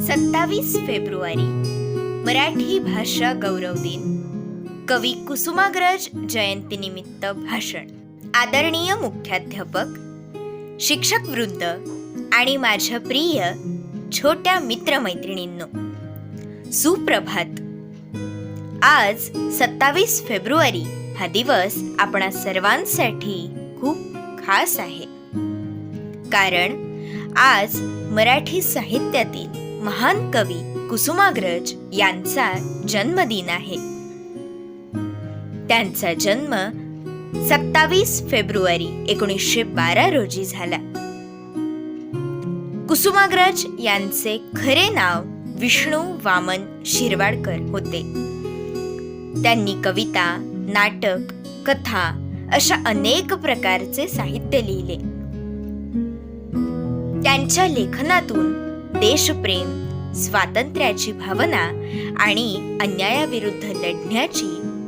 27 February Marathi भाषा गौरव दिन. कवी कुसुमाग्रज जयंतीनिमित्त भाषण. आदरणीय मुख्याध्यापक, शिक्षक वृंद आणि माझ्या प्रिय छोट्या मित्रमैत्रिणींनो, सुप्रभात. आज 27 फेब्रुवारी हा दिवस आपणा सर्वांसाठी खूप खास आहे, कारण आज मराठी साहित्यातील महान कवी कुसुमाग्रज यांचा जन्मदिन आहे. त्यांचा जन्म 27 फेब्रुवारी 1912 रोजी झाला. कुसुमाग्रज यांचे खरे नाव विष्णू वामन शिरवाडकर होते. त्यांनी कविता, नाटक, कथा अशा अनेक प्रकारचे साहित्य लिहिले. त्यांच्या लेखनातून देशप्रेम, स्वातंत्र्याची भावना आणि अन्यायाविरुद्ध लढण्याची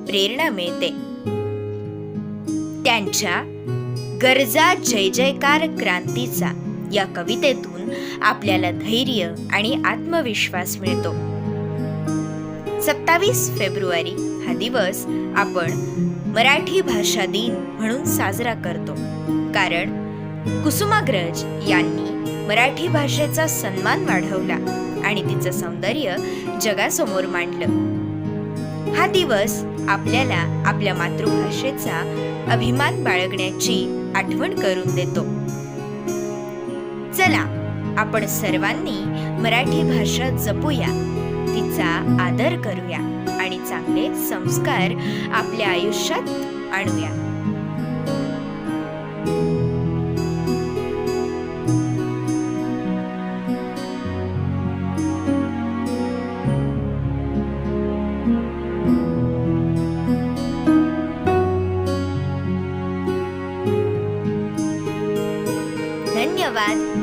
प्रेरणा मिळते. त्यांच्या गरजा जय जयकार क्रांतीचा या कवितेतून आपल्याला धैर्य आणि आत्मविश्वास मिळतो. 27 फेब्रुवारी हा दिवस आपण मराठी भाषा दिन म्हणून साजरा करतो, कारण कुसुमाग्रज यांनी मराठी भाषेचा सन्मान वाढवला आणि तिचं सौंदर्य जगासमोर मांडलं. हा दिवस आपल्याला आपल्या मातृभाषेचा अभिमान बाळगण्याची आठवण करून देतो. चला, आपण सर्वांनी मराठी भाषा जपूया, तिचा आदर करूया आणि चांगले संस्कार आपल्या आयुष्यात आणूया. धन्यवाद.